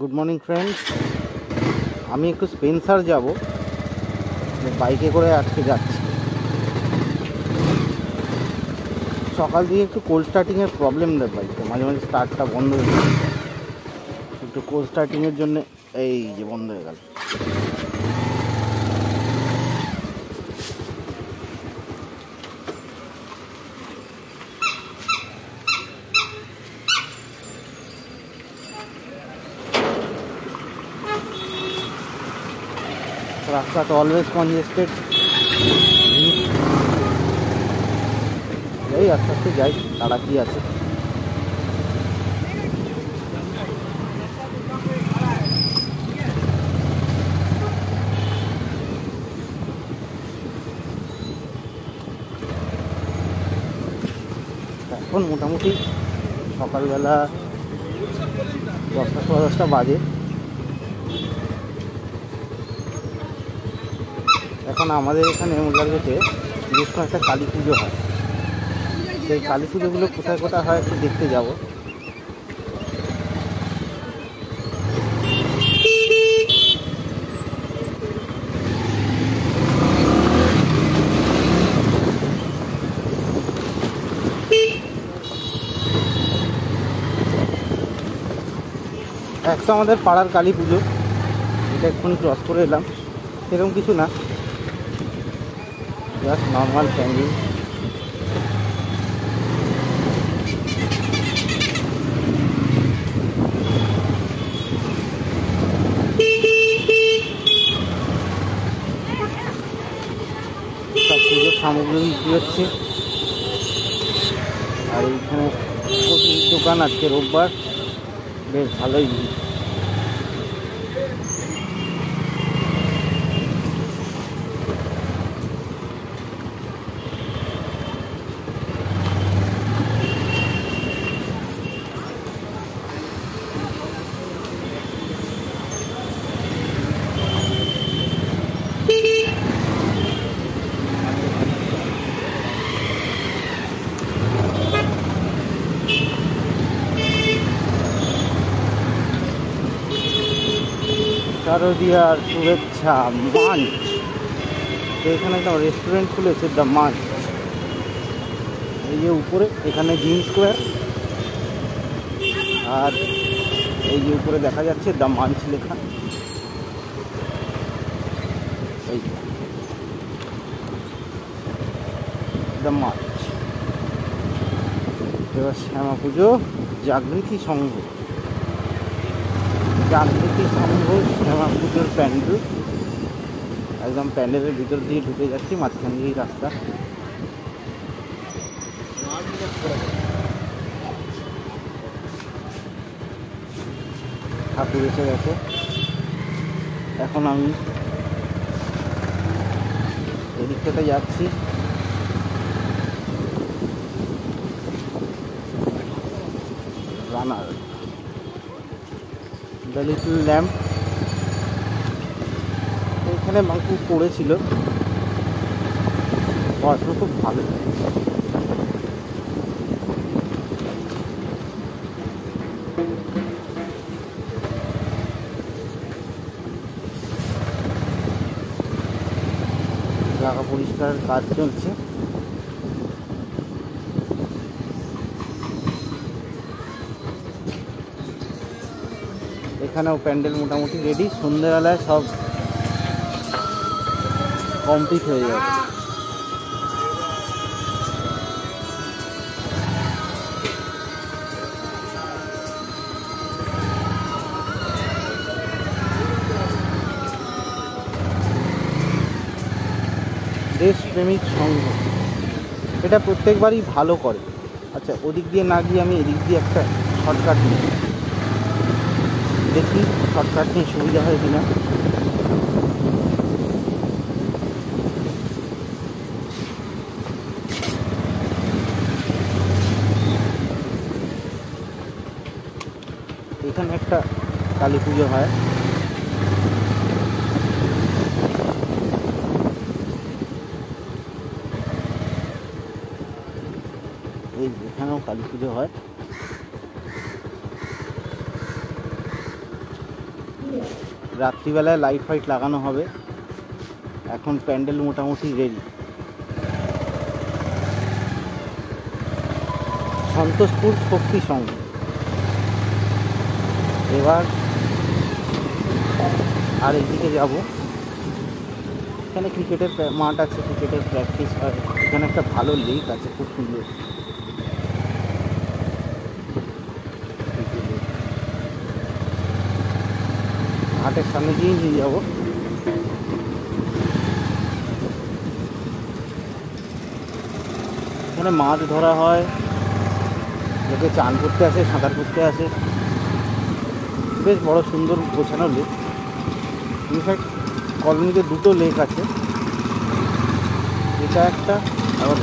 Good morning friends, আমি একটু Spencer যাব, বাইকে করে আজকে যাচ্ছি। সকাল দিয়ে একটু কোল্ড স্টার্টিংয়ের প্রবলেম দেয় বাইকে, মাঝে মাঝে স্টার্টটা বন্ধ হয়ে যায়। একটু কোল্ড স্টার্টিংয়ের জন্য এই যে বন্ধ হয়ে গেল। রাস্তাটা অলওয়েজ কনজেস্টেড। এই আস্তে আস্তে যাই, তারা কি আছে। এখন মোটামুটি সকালবেলা 10টা বাজে। এখন আমাদের এখানে মোল্লারগেটে বেশ কয়েকটা কালী পুজো হয়। সেই কালী পুজোগুলো কোথায় কোথায় হয় একটু দেখতে যাব। একটা আমাদের পাড়ার কালী পুজো, এটা এক্ষুনি ক্রস করে এলাম। সেরকম কিছু না, জাস্ট নর্মাল প্যান্ডেল। সব পুজোর সামগ্রী বিক্রি হচ্ছে। আর এইখানে প্রচুর দোকান, আজকে রোববার, বেশ ভালোই ভিড়। শারদীয়ার শুভেচ্ছা মাঞ্চ। তো এখানে একটা রেস্টুরেন্ট খুলেছে, দ্য মাঞ্চ। এই যে উপরে এখানে জিম স্কোয়ার, আর এই যে উপরে দেখা যাচ্ছে দ্য মাঞ্চ লেখা। এই দ্য মাঞ্চ। এবার শ্যামা পুজো জাগৃতি সংঘ, জাগৃতি সংঘ শ্যামা পুজোর প্যান্ডেল। একদম প্যান্ডেলের ভিতর দিয়ে ঢুকে যাচ্ছি, মাঝখান দিয়েই রাস্তা। ঠাকুর এসে গেছে। এখন আমি এদিক থেকে যাচ্ছি। রানার দ্য লিটল ল্যাম্প, এখানে মাংকু পড়েছিল, পড়াশোনা খুব ভালো। জায়গা পরিষ্কার কাজ চলছে। এখানেও প্যান্ডেল মোটামুটি রেডি, সন্ধ্যেবেলায় সব কমপ্লিট হয়ে যাবে। দেশপ্রেমিক সংঘ, এটা প্রত্যেকবারই ভালো করে। আচ্ছা, ওদিক দিয়ে না গিয়ে আমি এদিক দিয়ে একটা শর্টকাট নিই, দেখি শর্টকাট নিয়ে সুবিধা হয় কিনা। এখানে একটা কালী পুজো হয়। এই এখানেও কালী পুজো হয়। রাত্রিবেলায় লাইট ফাইট লাগানো হবে। এখন প্যান্ডেল মোটামুটি রেডি। সন্তোষপুর শক্তি সংঘ। এবার আর এদিকে যাব, এখানে ক্রিকেটের মাঠ আছে, ক্রিকেটের প্র্যাকটিস হয়। এখানে একটা ভালো লেক আছে, খুব সুন্দর। হাটের সামনে গিয়ে নিয়ে যাবো। এখানে মাছ ধরা হয়, লোকে চান করতে আসে, সাঁতার করতে আসে। বেশ বড় সুন্দর গোছানো লেক। ইনফ্যাক্ট কলোনিতে দুটো লেক আছে, এটা একটা আবার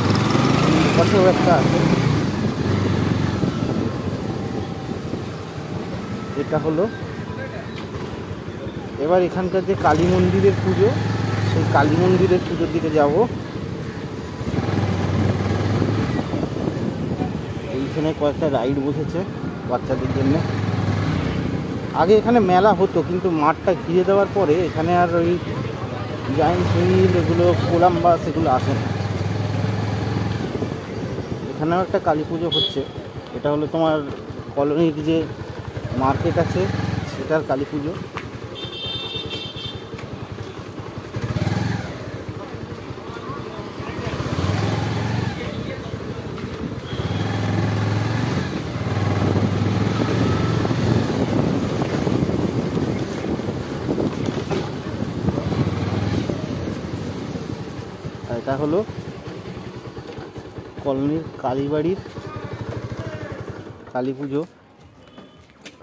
পাশেও একটা আছে। এটা হলো এবার এখানকার যে কালী মন্দিরের পুজো, সেই কালী মন্দিরের পুজোর দিকে যাব। এইখানে কয়েকটা রাইড বসেছে বাচ্চাদের জন্য। আগে এখানে মেলা হতো, কিন্তু মাঠটা ঘিরে দেওয়ার পরে এখানে আর ওই জায়েন্ট হুইল এগুলো, কোলাম্বাস এগুলো আসে না। এখানেও একটা কালী পুজো হচ্ছে। এটা হলো তোমার কলোনির যে মার্কেট আছে সেটার কালী পুজো। এটা হলো কলোনির কালীবাড়ির কালী পুজো,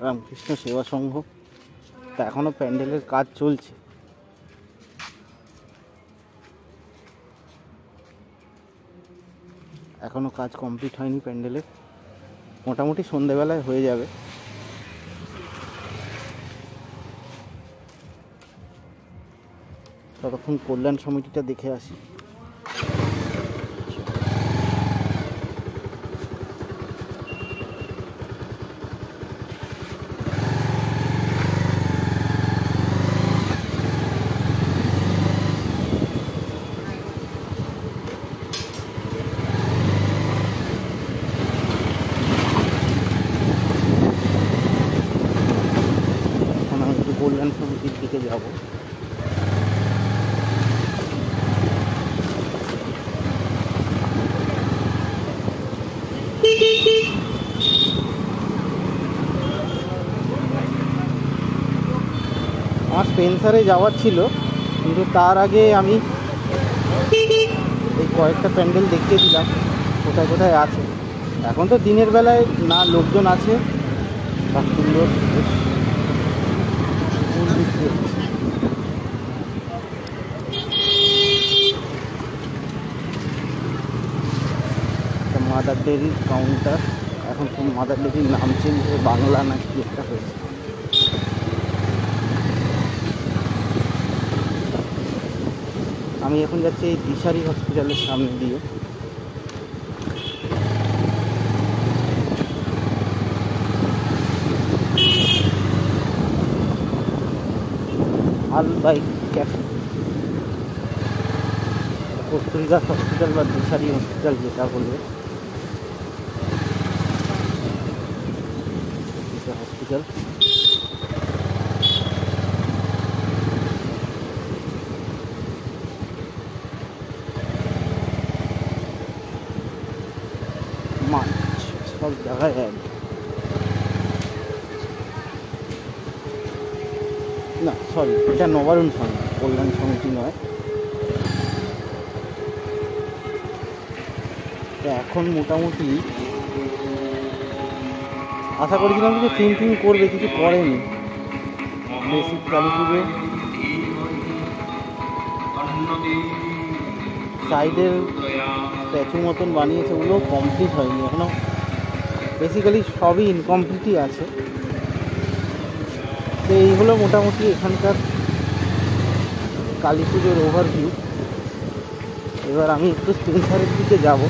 রামকৃষ্ণ সেবা সংঘ। তা এখনও প্যান্ডেলের কাজ চলছে। এখনও কাজ কমপ্লিট হয়নি প্যান্ডেলের, মোটামুটি সন্ধেবেলায় হয়ে যাবে। ততক্ষণ কল্যাণ সমিতিটা দেখে আসি। এখন আমি একটু কল্যাণ সমিতির দিকে যাব। আমার স্পেন্সারে যাওয়ার ছিল, কিন্তু তার আগে আমি এই কয়েকটা প্যান্ডেল দেখিয়ে দিলাম কোথায় কোথায় আছে। এখন তো দিনের বেলায় না লোকজন আছে, তার সুন্দর ফুল বিক্রি হচ্ছে। মাদার ডেয়ারির কাউন্টার। এখন তো মাদার ডেয়ারির নাম চেঞ্জ হয়ে বাংলা না কি একটা হয়েছে। আমি এখন যাচ্ছি এই দিশারি হসপিটালের সামনে দিয়ে। আলবাই ক্যাফে, কস্তুরীদাস হসপিটাল বা দিশারি হসপিটাল যেটা বলবে, হসপিটাল। মাছ সব জায়গায় এক না, সরি, এটা নবারুণ সংঘ, কল্যাণ সমিতি নয়। এখন মোটামুটি আশা করেছিলাম কিছু থিম করবে, কিছু করেনি। বেসিক কালী পুজো, সাইডের স্ট্যাচু মতন বানিয়েছে, ওগুলো কমপ্লিট হয়নি এখনও। বেসিক্যালি সবই ইনকমপ্লিটই আছে। তো এই হলো মোটামুটি এখানকার কালী পুজোর ওভারভিউ। এবার আমি একটু স্পেন্সারের দিকে যাব।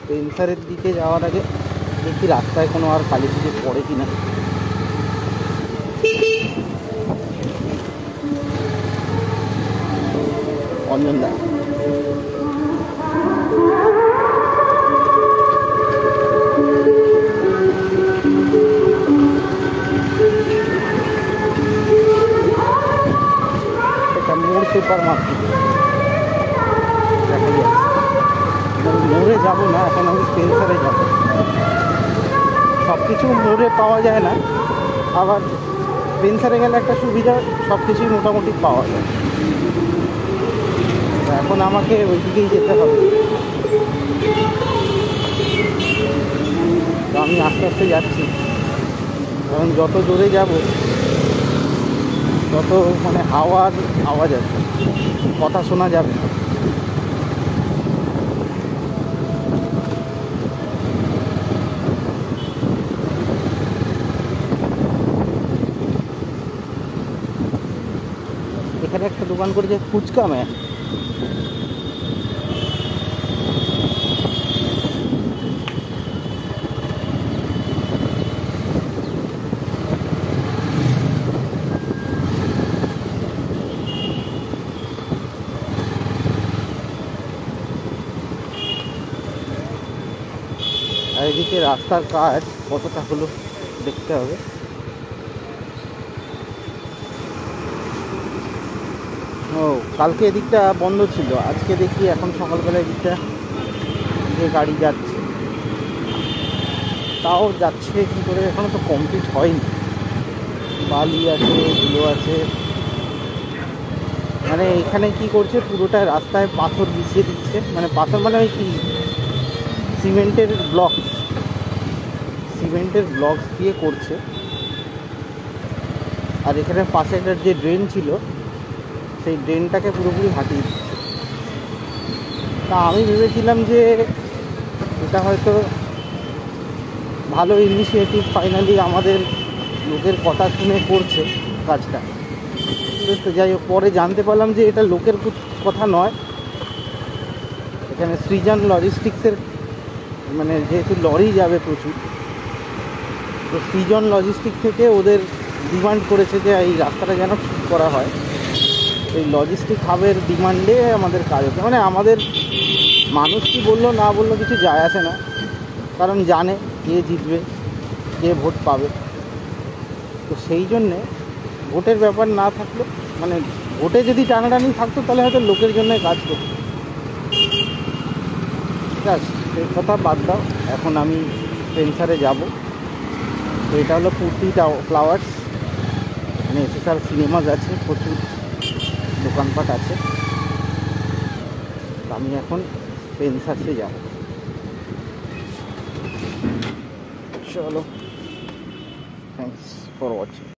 স্পেন্সারের দিকে যাওয়ার আগে দেখি রাস্তায় কোনো আর কালী পুজো পড়ে কিনা। অঞ্জন দা এটা মোড় সুপার মার্কেট দেখা যাচ্ছে। মোড়ে যাবো না, এখন আমি স্পেন্সারে যাবো। সব কিছু মোড়ে পাওয়া যায় না, আবার স্পেন্সারে গেলে একটা সুবিধা, সব কিছুই মোটামুটি পাওয়া যায়। এখন আমাকে ওই দিকেই যেতে হবে, তো আমি আস্তে আস্তে যাচ্ছি। কারণ যত দূরে যাব তত মানে আওয়াজ আছে, কথা শোনা যাবে না। এখানে একটা দোকান করেছে ফুচকা ম্যান। আর এদিকে রাস্তার কাজ কতটা হলো দেখতে হবে। ও কালকে এদিকটা বন্ধ ছিল, আজকে দেখি এখন সকালবেলা এদিকটা যে গাড়ি যাচ্ছে, তাও যাচ্ছে কী করে, এখনও তো কমপ্লিট হয়নি। বালি আছে, ধুলো আছে, মানে এখানে কি করছে পুরোটা রাস্তায় পাথর বিছিয়ে দিচ্ছে। মানে পাথর মানে ওই কি সিমেন্টের ব্লকস দিয়ে করছে। আর এখানে পাশেটার যে ড্রেন ছিল সেই ড্রেনটাকে পুরোপুরি হাঁটিয়ে দিচ্ছে। তা আমি ভেবেছিলাম যে এটা হয়তো ভালো ইনিশিয়েটিভ, ফাইনালি আমাদের লোকের কথা শুনে করছে কাজটা। তো যাই হোক, পরে জানতে পারলাম যে এটা লোকের কথা নয়, এখানে সৃজন লজিস্টিক্সের, মানে যেহেতু লরি যাবে প্রচুর, তো সৃজন লজিস্টিক থেকে ওদের ডিমান্ড করেছে যে এই রাস্তাটা যেন ঠিক করা হয়। এই লজিস্টিক হাবের ডিমান্ডে আমাদের কাজ হচ্ছে। মানে আমাদের মানুষ কি বললো না বললো কিছু যায় আসে না, কারণ জানে কে জিতবে, কে ভোট পাবে। তো সেই জন্যে ভোটের ব্যাপার না থাকলে, মানে ভোটে যদি টানাটানি থাকতো তাহলে হয়তো লোকের জন্য কাজ করতো। ঠিক আছে, সেই কথা বাদ দাও, এখন আমি স্পেন্সারে যাব। তো এটা হলো পূর্তি ফ্লাওয়ার্স, মানে SSR সিনেমাস আছে, প্রচুর দোকানপাট আছে। আমি এখন স্পেন্সারে যাব। চলো, থ্যাংকস ফর ওয়াচিং।